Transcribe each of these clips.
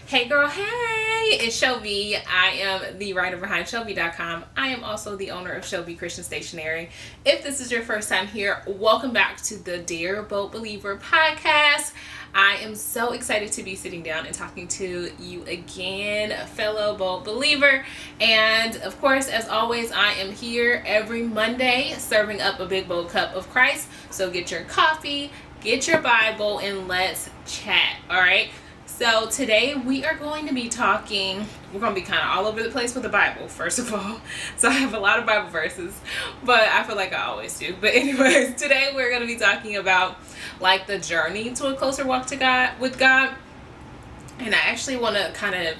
Hey girl, hey! It's Chellbee. I am the writer behind Chellbee.com. I am also the owner of Chellbee Christian Stationery. If this is your first time here, welcome back to the Dear Boat Believer podcast. I am so excited to be sitting down and talking to you again, fellow boat believer. And of course, as always, I am here every Monday serving up a big bold cup of Christ. So get your coffee, get your Bible, and let's chat, all right? So today we are going to be talking, we're going to be kind of all over the place with the Bible, first of all. So I have a lot of Bible verses, but I feel like I always do. But anyways, today we're going to be talking about like the journey to a closer walk to God with God. And I actually want to kind of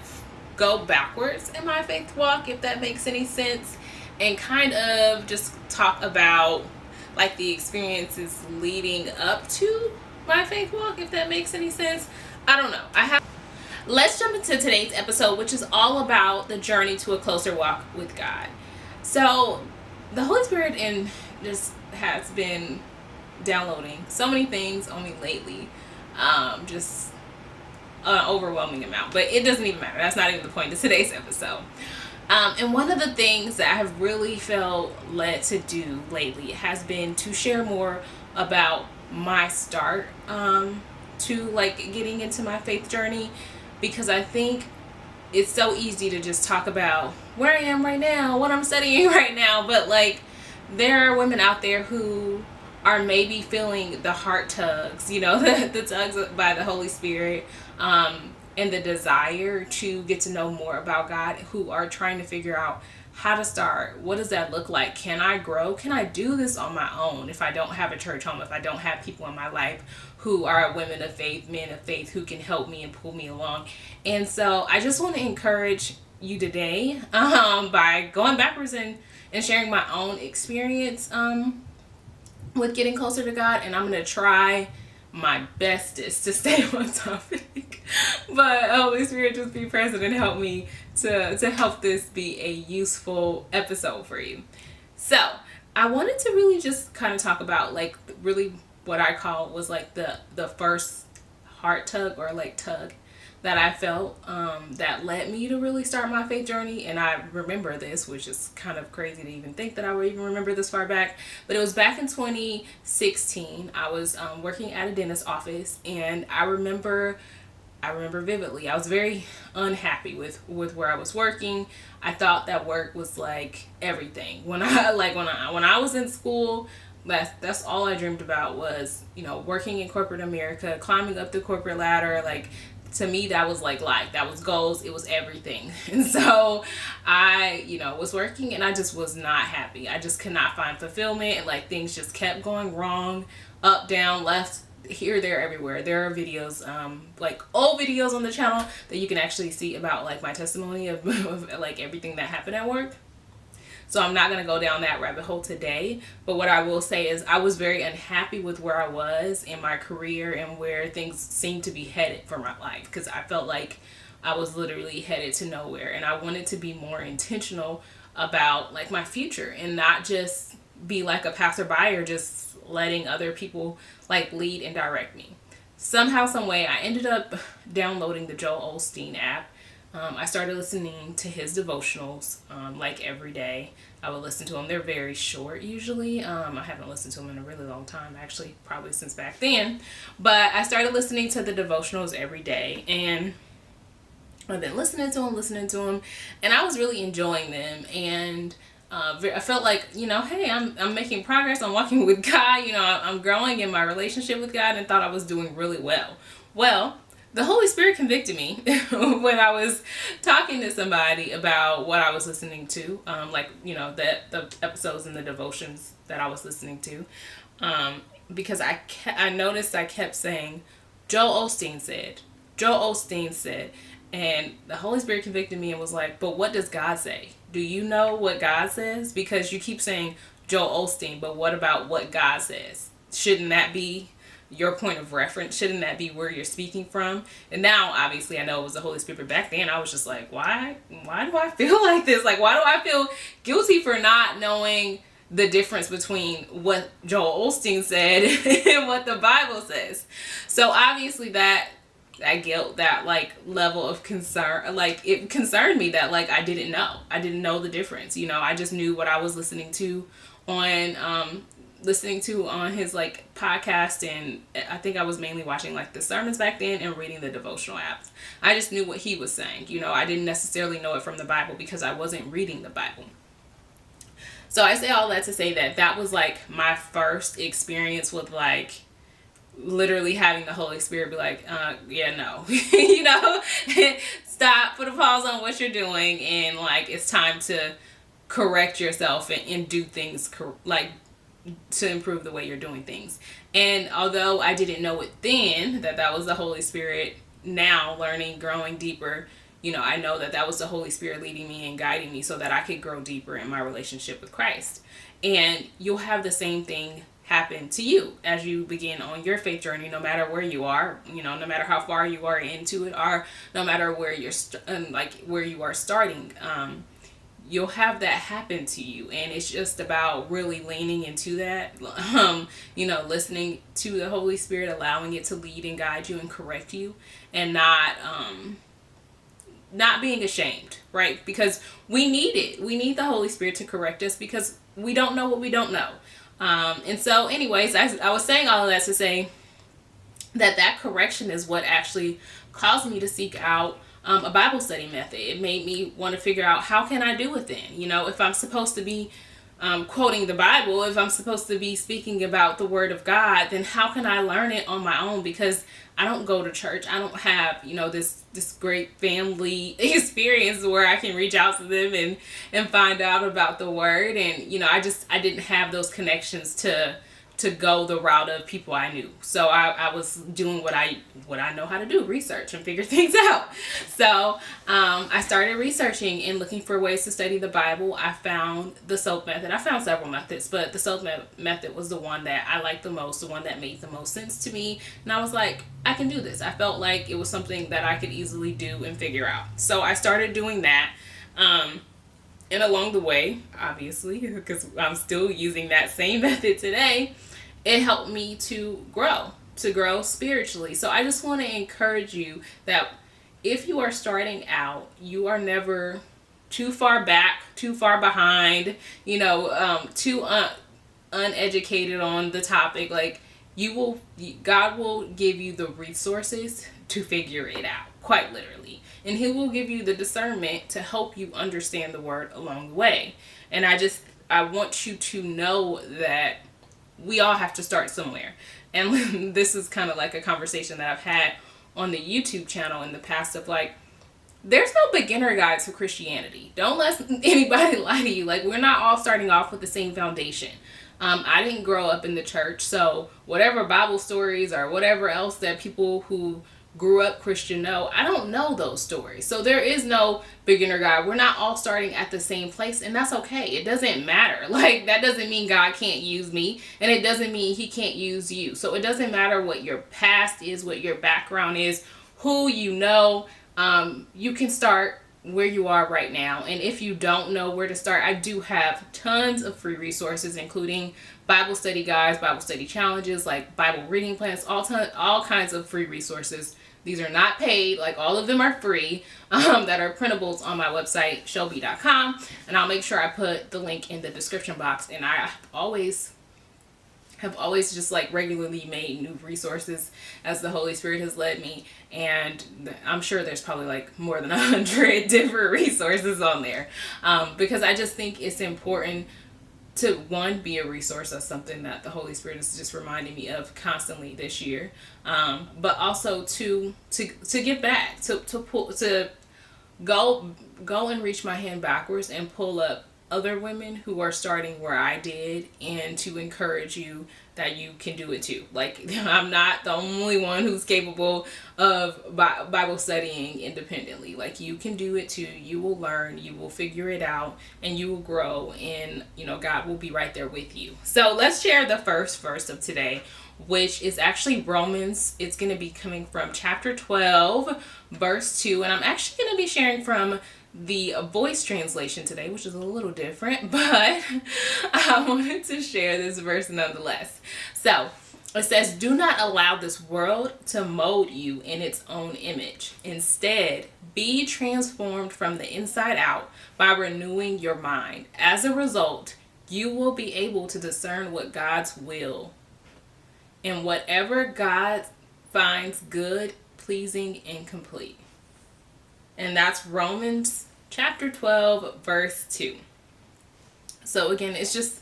go backwards in my faith walk, if that makes any sense, and kind of just talk about like the experiences leading up to my faith walk, if that makes any sense. I don't know. Let's jump into today's episode, which is all about the journey to a closer walk with God. So the Holy Spirit just has been downloading so many things on me lately. Just an overwhelming amount, but it doesn't even matter. That's not even the point of today's episode. And one of the things that I have really felt led to do lately has been to share more about my start to like getting into my faith journey, because I think it's so easy to just talk about where I am right now, what I'm studying right now, but like there are women out there who are maybe feeling the heart tugs, you know, the tugs by the Holy Spirit, and the desire to get to know more about God, who are trying to figure out how to start. What does that look like? Can I grow? Can I do this on my own if I don't have a church home, if I don't have people in my life who are women of faith, men of faith, who can help me and pull me along? And so I just want to encourage you today by going backwards and sharing my own experience with getting closer to God. And I'm going to try my bestest to stay on topic, but Holy Spirit, just be present and help me to help this be a useful episode for you. So I wanted to really just kind of talk about like really what I call was like the first heart tug or like tug that I felt that led me to really start my faith journey. And I remember this, which is kind of crazy to even think that I would even remember this far back, but it was back in 2016. I was working at a dentist's office, and I remember vividly, I was very unhappy with where I was working. I thought that work was like everything. When I was in school, that's all I dreamed about was, you know, working in corporate America, climbing up the corporate ladder. Like, to me, that was like life. That was goals. It was everything. And so I, was working, and I just was not happy. I just could not find fulfillment, and like things just kept going wrong, up, down, left, here, there, everywhere. There are videos, like old videos on the channel that you can actually see about like my testimony of like everything that happened at work. So I'm not going to go down that rabbit hole today, but what I will say is I was very unhappy with where I was in my career and where things seemed to be headed for my life, because I felt like I was literally headed to nowhere, and I wanted to be more intentional about like my future and not just be like a passerby or just letting other people like lead and direct me. Somehow, some way, I ended up downloading the Joel Osteen app. I started listening to his devotionals like every day. I would listen to them. They're very short usually. I haven't listened to them in a really long time, actually, probably since back then. But I started listening to the devotionals every day, and I've been listening to them, and I was really enjoying them. And I felt like, hey, I'm making progress. I'm walking with God. I'm growing in my relationship with God, and thought I was doing really well. Well, the Holy Spirit convicted me when I was talking to somebody about what I was listening to, the episodes and the devotions that I was listening to, because I noticed I kept saying, Joel Osteen said, and the Holy Spirit convicted me and was like, but what does God say? Do you know what God says? Because you keep saying Joel Osteen, but what about what God says? Shouldn't that be your point of reference? Shouldn't that be where you're speaking from? And now, obviously, I know it was the Holy Spirit, but back then I was just like, why do I feel like this? Like, why do I feel guilty for not knowing the difference between what Joel Osteen said and what the Bible says? So obviously that that guilt, that like level of concern. Like it concerned me that like I didn't know the difference. You know, I just knew what I was on listening to on his like podcast, and I think I was mainly watching like the sermons back then and reading the devotional apps. I just knew what he was saying. You know, I didn't necessarily know it from the Bible because I wasn't reading the Bible. So I say all that to say that that was like my first experience with like literally having the Holy Spirit be like, yeah, no, you know, stop, put a pause on what you're doing, and like it's time to correct yourself and do things like to improve the way you're doing things. And although I didn't know it then that was the Holy Spirit, now learning, growing deeper, you know, I know that was the Holy Spirit leading me and guiding me so that I could grow deeper in my relationship with Christ. And you'll have the same thing happen to you as you begin on your faith journey, no matter where you are, you know, no matter how far you are into it, or no matter where where you are starting. You'll have that happen to you, and it's just about really leaning into that, you know, listening to the Holy Spirit, allowing it to lead and guide you and correct you, and not being ashamed, right? Because we need it. We need the Holy Spirit to correct us because we don't know what we don't know. And so anyways, I was saying all of that to say that correction is what actually caused me to seek out a Bible study method. It made me want to figure out, how can I do it then? You know, if I'm supposed to be quoting the Bible, if I'm supposed to be speaking about the Word of God, then how can I learn it on my own? Because I don't go to church. I don't have, you know, this great family experience where I can reach out to them and find out about the Word. And, you know, I didn't have those connections to go the route of people I knew. So I was doing what I know how to do, research and figure things out. So I started researching and looking for ways to study the Bible. I found the SOAP method. I found several methods, but the SOAP method was the one that I liked the most, the one that made the most sense to me. And I was like, I can do this. I felt like it was something that I could easily do and figure out. So I started doing that. And along the way, obviously, because I'm still using that same method today, it helped me to grow spiritually. So I just want to encourage you that if you are starting out, you are never too far back, too far behind, you know, too uneducated on the topic. Like God will give you the resources to figure it out, quite literally. And He will give you the discernment to help you understand the Word along the way. And I want you to know that we all have to start somewhere. And this is kind of like a conversation that I've had on the YouTube channel in the past of like, there's no beginner guide to Christianity. Don't let anybody lie to you. Like, we're not all starting off with the same foundation. I didn't grow up in the church, so whatever Bible stories or whatever else that people who grew up Christian know, I don't know those stories. So there is no beginner guide. We're not all starting at the same place, and that's okay. It doesn't matter. Like, that doesn't mean God can't use me, and it doesn't mean He can't use you. So it doesn't matter what your past is, what your background is, who you know. You can start where you are right now. And if you don't know where to start, I do have tons of free resources, including Bible study guides, Bible study challenges, like Bible reading plans, all kinds of free resources. These are not paid, like all of them are free, that are printables on my website, Chellbee.com. And I'll make sure I put the link in the description box. And I have always just like regularly made new resources as the Holy Spirit has led me. And I'm sure there's probably like more than 100 different resources on there. Because I just think it's important to, one, be a resource. That's something that the Holy Spirit is just reminding me of constantly this year. But also to give back, to go and reach my hand backwards and pull up other women who are starting where I did, and to encourage you that you can do it too. Like, I'm not the only one who's capable of Bible studying independently. Like, you can do it too. You will learn, you will figure it out, and you will grow, and you know, God will be right there with you. So let's share the first verse of today, which is actually Romans. It's going to be coming from chapter 12, verse 2, and I'm actually going to be sharing from the voice translation today, which is a little different, but I wanted to share this verse nonetheless. So It says, do not allow this world to mold you in its own image. Instead, be transformed from the inside out by renewing your mind. As a result, you will be able to discern what God's will and whatever God finds good, pleasing, and complete. And that's Romans chapter 12, verse 2. So again, it's just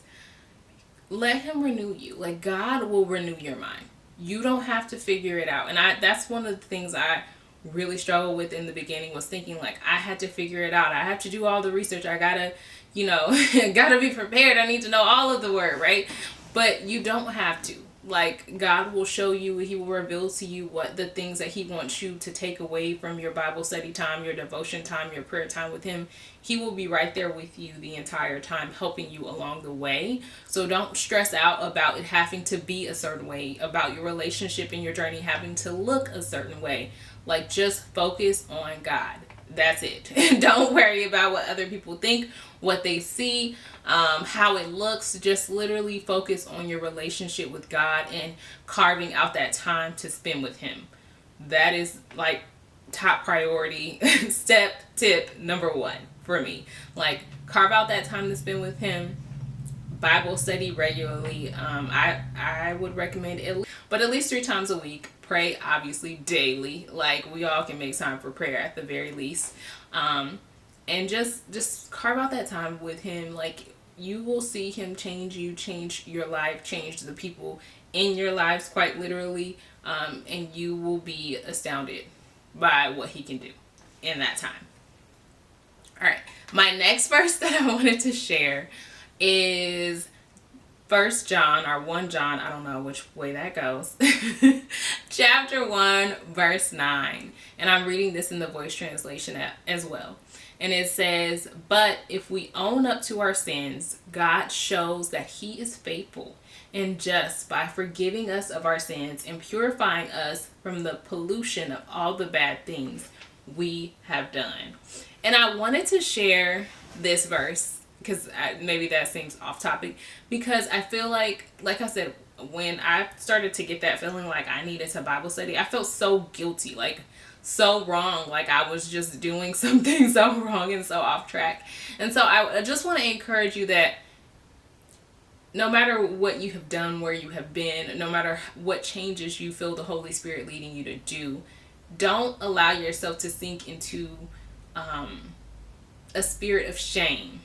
let him renew you. Like, God will renew your mind. You don't have to figure it out. And that's one of the things I really struggled with in the beginning, was thinking like I had to figure it out. I have to do all the research. I gotta, gotta be prepared. I need to know all of the word, right? But you don't have to. Like, God will show you, he will reveal to you what the things that he wants you to take away from your Bible study time, your devotion time, your prayer time with him. He will be right there with you the entire time, helping you along the way. So don't stress out about it having to be a certain way, about your relationship and your journey having to look a certain way. Like, just focus on God. That's it. Don't worry about what other people think, what they see, how it looks. Just literally focus on your relationship with God and carving out that time to spend with him. That is like top priority tip number 1 for me. Like, carve out that time to spend with him. Bible study regularly. I would recommend at least 3 times a week. Pray obviously daily. Like, we all can make time for prayer at the very least. And just carve out that time with him. Like, you will see him change you, change your life, change the people in your lives quite literally. And you will be astounded by what he can do in that time. All right. My next verse that I wanted to share is 1 John or 1 John, I don't know which way that goes. Chapter 1, verse 9. And I'm reading this in the Voice translation as well. And it says, but if we own up to our sins, God shows that he is faithful and just by forgiving us of our sins and purifying us from the pollution of all the bad things we have done. And I wanted to share this verse because maybe that seems off topic, because I feel like I said, when I started to get that feeling like I needed to Bible study, I felt so guilty, like so wrong, like I was just doing something so wrong and so off track. And so I just want to encourage you that no matter what you have done, where you have been, no matter what changes you feel the Holy Spirit leading you to do, don't allow yourself to sink into a spirit of shame.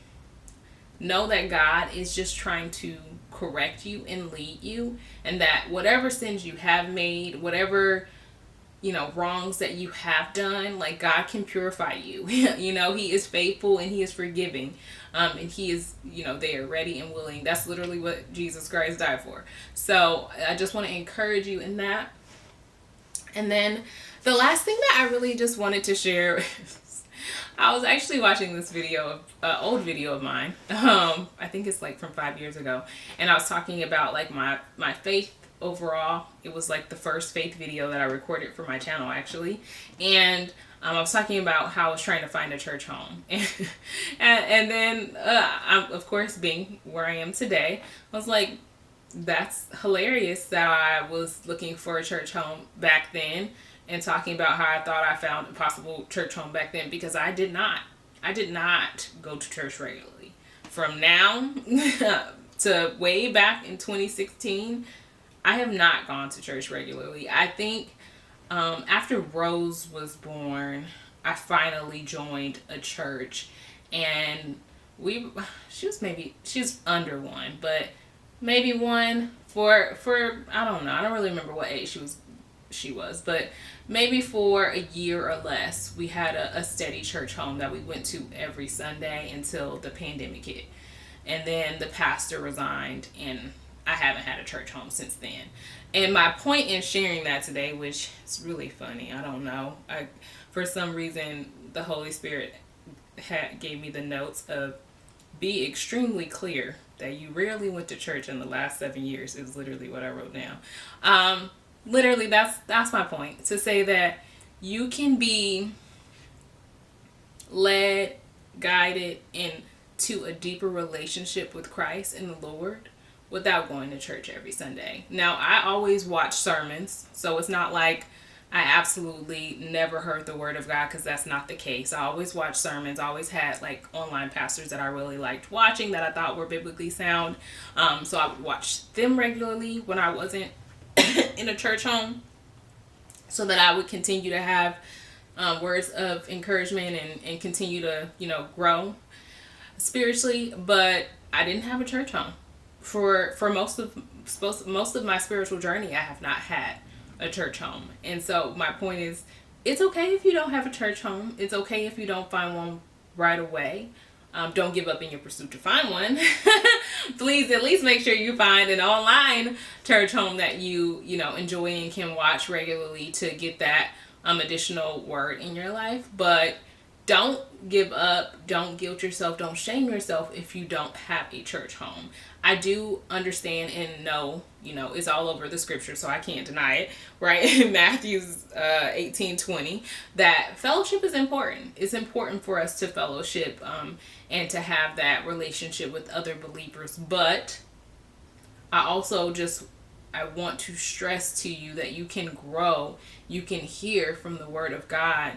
Know that God is just trying to correct you and lead you, and that whatever sins you have made, whatever wrongs that you have done, like, God can purify you. He is faithful and he is forgiving, and he is there ready and willing. That's literally what Jesus Christ died for. So I just want to encourage you in that. And then the last thing that I really just wanted to share I was actually watching this video, old video of mine. I think it's like from 5 years ago. And I was talking about like my faith overall. It was like the first faith video that I recorded for my channel, actually. And I was talking about how I was trying to find a church home. And then, I'm, of course, being where I am today, I was like, that's hilarious that I was looking for a church home back then, and talking about how I thought I found a possible church home back then, because I did not go to church regularly. From now to way back in 2016, I have not gone to church regularly. I think after Rose was born, I finally joined a church, and she's under one, but maybe one for I don't know. I don't really remember what age she was, but maybe for a year or less, we had a steady church home that we went to every Sunday until the pandemic hit. And then the pastor resigned, and I haven't had a church home since then. And my point in sharing that today, which is really funny, I don't know, for some reason the Holy Spirit gave me the notes of be extremely clear that you rarely went to church in the last 7 years, is literally what I wrote down. Literally, that's my point, to say that you can be led, guided into a deeper relationship with Christ and the Lord without going to church every Sunday. Now, I always watch sermons, so it's not like I absolutely never heard the word of God, because that's not the case. I always watch sermons. I always had like online pastors that I really liked watching, that I thought were biblically sound. So I would watch them regularly when I wasn't in a church home, so that I would continue to have words of encouragement and continue to, grow spiritually. But I didn't have a church home for most of my spiritual journey. I have not had a church home. And so my point is, it's okay if you don't have a church home. It's okay if you don't find one right away. Don't give up in your pursuit to find one. Please at least make sure you find an online church home that you enjoy and can watch regularly to get that additional word in your life. But don't give up. Don't guilt yourself. Don't shame yourself if you don't have a church home. I do understand and know, it's all over the scripture, so I can't deny it, right? In Matthew's 18:20, that fellowship is important. It's important for us to fellowship and to have that relationship with other believers. But I also I want to stress to you that you can grow, you can hear from the word of God,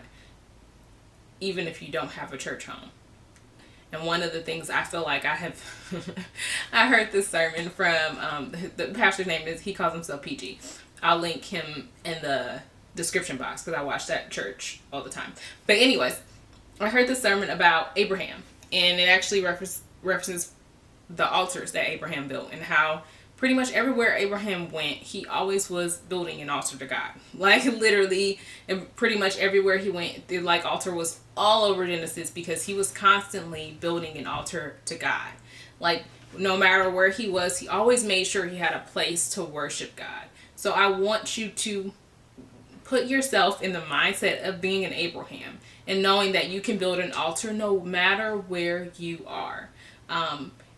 even if you don't have a church home. And one of the things I feel like I heard this sermon from, the pastor's name he calls himself PG. I'll link him in the description box because I watch that church all the time. But anyways, I heard this sermon about Abraham, and it actually references the altars that Abraham built, and how pretty much everywhere Abraham went, he always was building an altar to God. Like literally, pretty much everywhere he went, the altar was all over Genesis, because he was constantly building an altar to God. Like no matter where he was, he always made sure he had a place to worship God. So I want you to put yourself in the mindset of being an Abraham, and knowing that you can build an altar no matter where you are.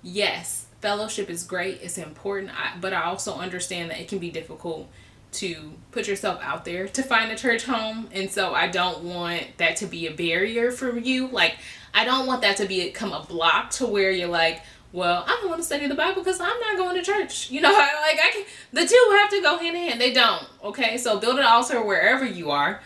Yes, fellowship is great. It's important. But I also understand that it can be difficult to put yourself out there to find a church home. And so I don't want that to be a barrier for you. Like, I don't want that to become a block to where you're like, well, I don't want to study the Bible because I'm not going to church. The two have to go hand in hand. They don't. Okay. So build an altar wherever you are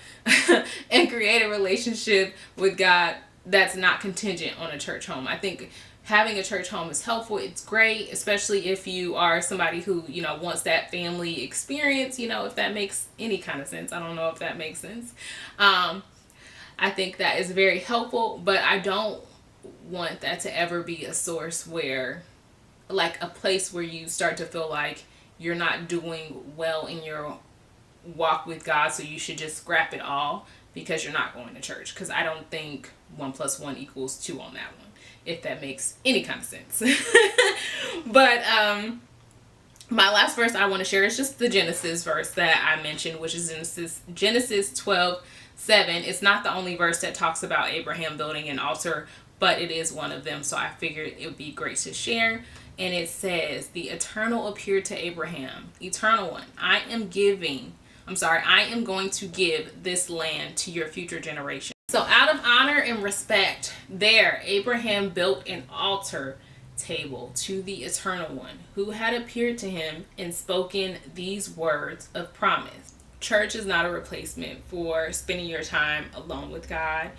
and create a relationship with God that's not contingent on a church home. I think having a church home is helpful. It's great, especially if you are somebody who, wants that family experience, if that makes any kind of sense. I don't know if that makes sense. I think that is very helpful, but I don't want that to ever be a source where, like, a place where you start to feel like you're not doing well in your walk with God, so you should just scrap it all because you're not going to church. Because I don't think 1 + 1 = 2 on that one, if that makes any kind of sense. But my last verse I want to share is just the Genesis verse that I mentioned, which is Genesis 12:7. It's not the only verse that talks about Abraham building an altar, but it is one of them, so I figured it would be great to share. And it says, the Eternal appeared to Abraham, Eternal One, I am going to give this land to your future generation. So out of honor and respect, there Abraham built an altar table to the Eternal One, who had appeared to him and spoken these words of promise. Church is not a replacement for spending your time alone with God,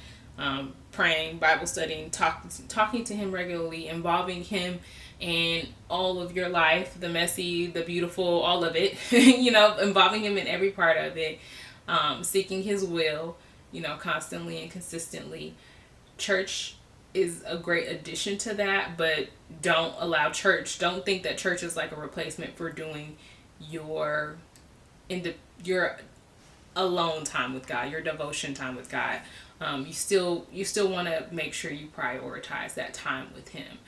praying, Bible studying, talking to him regularly, involving him in all of your life, the messy, the beautiful, all of it, involving him in every part of it, seeking his will, constantly and consistently. Church is a great addition to that, but don't think that church is like a replacement for doing your alone time with God, your devotion time with God. You still want to make sure you prioritize that time with him.